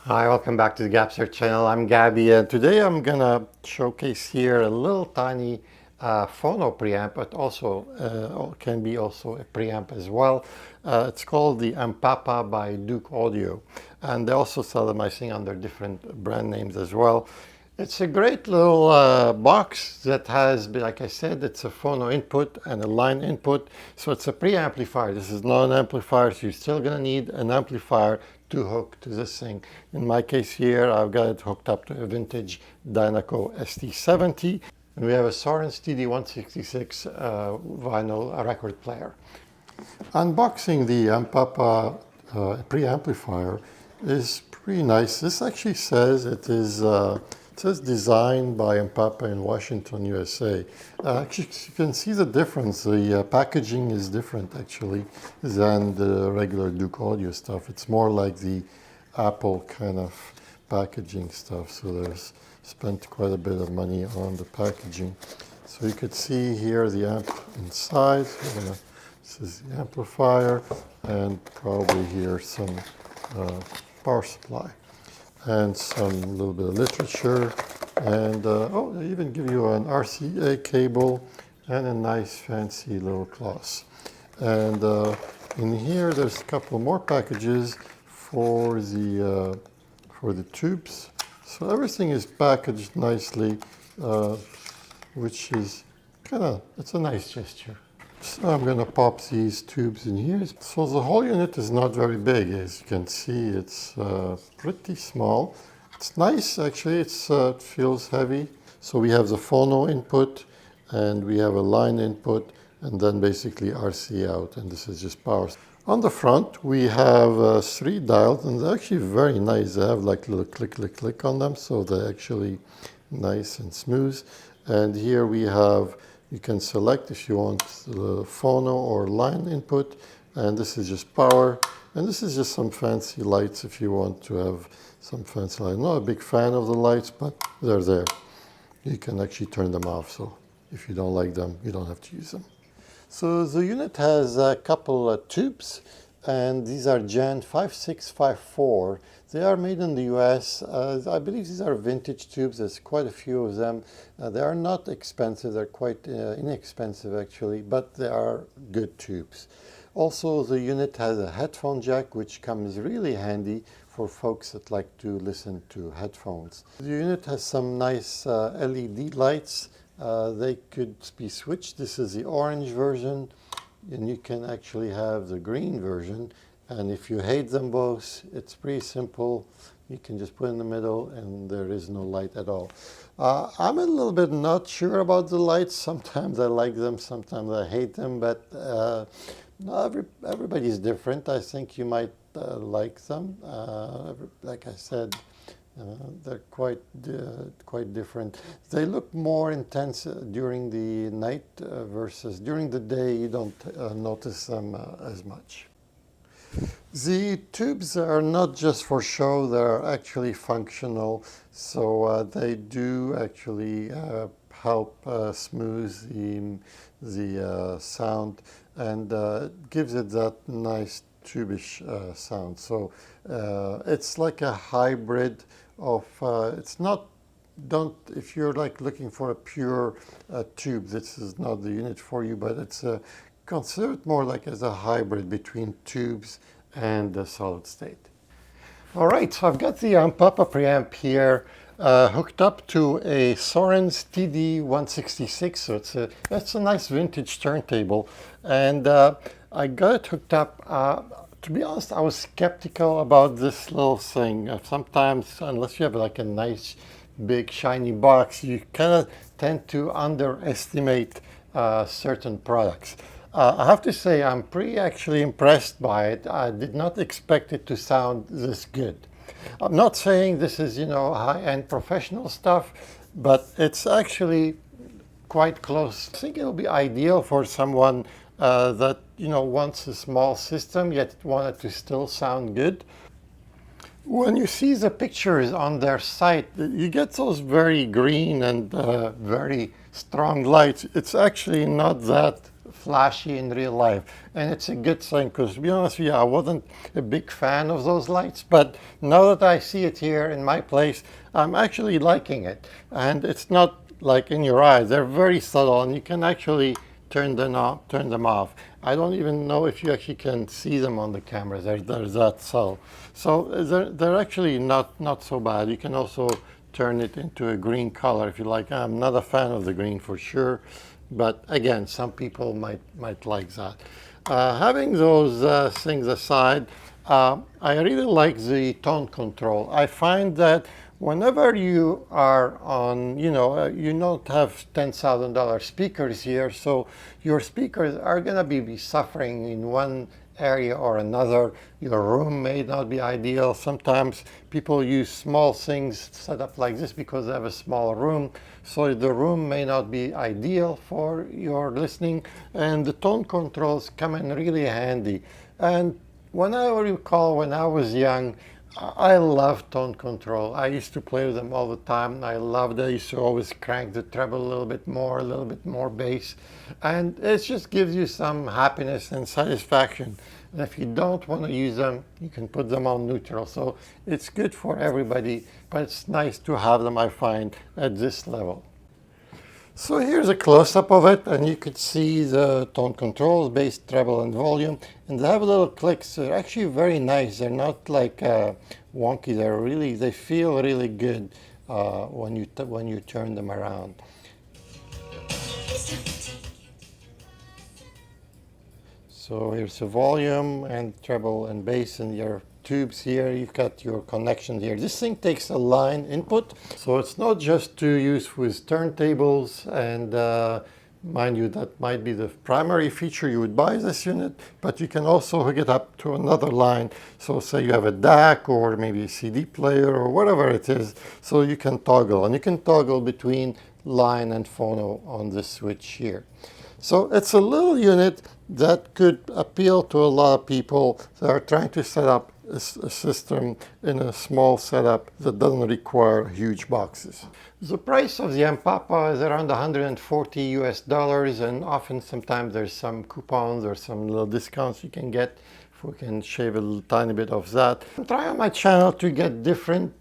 Hi, welcome back to the Gabster channel. I'm Gabby, and today I'm gonna showcase here a little tiny phono preamp, but also can be also a preamp as well. It's called the Ampapa by Douk Audio, and they also sell them, I think, under different brand names as well. It's a great little box that has, like I said, it's a phono input and a line input. So it's a preamplifier. This is not an amplifier, so you're still going to need an amplifier to hook to this thing. In my case here, I've got it hooked up to a vintage Dynaco ST70. And we have a Soren's TD166 vinyl record player. Unboxing the Ampapa preamplifier is pretty nice. This actually says it says designed by Ampapa in Washington, USA. Actually, you can see the difference. The packaging is different actually than the regular Douk Audio stuff. It's more like the Apple kind of packaging stuff. So there's spent quite a bit of money on the packaging. So you could see here the amp inside. This is the amplifier, and probably here some power supply and some little bit of literature, and oh, they even give you an RCA cable and a nice fancy little cloth. And in here there's a couple more packages for the tubes. So everything is packaged nicely, which is it's a nice gesture. So I'm going to pop these tubes in here. So the whole unit is not very big, as you can see. It's pretty small. It's nice, actually. It feels heavy. So we have the phono input, and we have a line input, and then basically RC out, and this is just power. On the front, we have 3 dials, and they're actually very nice. They have like a little click, click, click on them, so they're actually nice and smooth. And here we have, you can select if you want the phono or line input, and this is just power, and this is just some fancy lights if you want to have some fancy lights. I'm not a big fan of the lights, but they're there. You can actually turn them off, so if you don't like them, you don't have to use them. So the unit has a couple of tubes, and these are Jan 5654. They are made in the US. I believe these are vintage tubes. There's quite a few of them. They are not expensive. They're quite inexpensive actually, but they are good tubes. Also, the unit has a headphone jack, which comes really handy for folks that like to listen to headphones. The unit has some nice LED lights. They could be switched. This is the orange version, and you can actually have the green version. And if you hate them both, it's pretty simple. You can just put in the middle and there is no light at all. I'm a little bit not sure about the lights. Sometimes I like them, sometimes I hate them, but everybody's different. I think you might like them. Like I said, they're quite different. They look more intense during the night versus during the day. You don't notice them as much. The tubes are not just for show, they're actually functional, so they do actually help smooth the sound, and gives it that nice tube-ish sound. So it's like a hybrid of, it's not, if you're like looking for a pure tube, this is not the unit for you, but it's consider it more like as a hybrid between tubes and the solid state. All right, so I've got the Ampapa preamp here hooked up to a Soren's TD166. So it's a nice vintage turntable, and I got it hooked up. To be honest, I was skeptical about this little thing. Sometimes, unless you have like a nice big shiny box, you kind of tend to underestimate certain products. I have to say I'm pretty actually impressed by it. I did not expect it to sound this good. I'm not saying this is, high-end professional stuff, but it's actually quite close. I think it'll be ideal for someone that, wants a small system yet wanted to still sound good. When you see the pictures on their site, you get those very green and very strong lights. It's actually not that flashy in real life. And it's a good thing, because to be honest with you, I wasn't a big fan of those lights, but now that I see it here in my place, I'm actually liking it. And it's not like in your eyes. They're very subtle, and you can actually turn them off. I don't even know if you actually can see them on the cameras. They're that subtle. So they're actually not so bad. You can also turn it into a green color if you like. I'm not a fan of the green for sure, but again, some people might like that. Having those things aside, I really like the tone control. I find that whenever you are on, you don't have $10,000 speakers here, so your speakers are going to be suffering in one area or another. Your room may not be ideal. Sometimes people use small things set up like this because they have a small room, so the room may not be ideal for your listening, and the tone controls come in really handy. And when I recall when I was young, I loved tone control. I used to play with them all the time. I loved it. I used to always crank the treble a little bit more bass. And it just gives you some happiness and satisfaction. And if you don't want to use them, you can put them on neutral. So it's good for everybody, but it's nice to have them, I find, at this level. So here's a close-up of it, and you could see the tone controls, bass, treble, and volume. And they have little clicks. They're actually very nice. They're not like wonky. They feel really good when you turn them around. So here's the volume and treble and bass and your tubes here. You've got your connection here. This thing takes a line input, so it's not just to use with turntables, and mind you, that might be the primary feature you would buy this unit, but you can also hook it up to another line. So say you have a DAC or maybe a CD player or whatever it is, so you can toggle, and you can toggle between line and phono on this switch here. So it's a little unit that could appeal to a lot of people that are trying to set up a system in a small setup that doesn't require huge boxes. The price of the Ampapa is around 140 US dollars, and often sometimes there's some coupons or some little discounts you can get if we can shave a little tiny bit of that. I'm trying on my channel to get different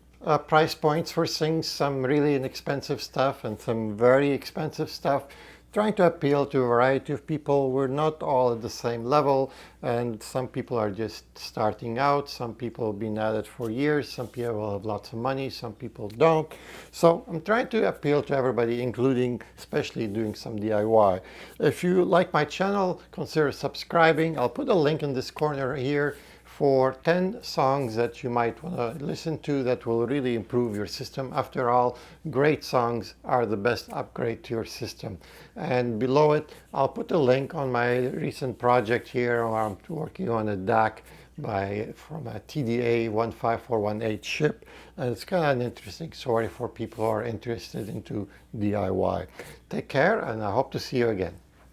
price points for things, some really inexpensive stuff and some very expensive stuff, trying to appeal to a variety of people. We're not all at the same level, and some people are just starting out, some people have been at it for years, some people have lots of money, some people don't. So I'm trying to appeal to everybody, including especially doing some DIY. If you like my channel, consider subscribing. I'll put a link in this corner here for 10 songs that you might want to listen to that will really improve your system. After all, great songs are the best upgrade to your system. And below it, I'll put a link on my recent project here where I'm working on a DAC from a TDA 15418 chip. And it's kind of an interesting story for people who are interested into DIY. Take care, and I hope to see you again.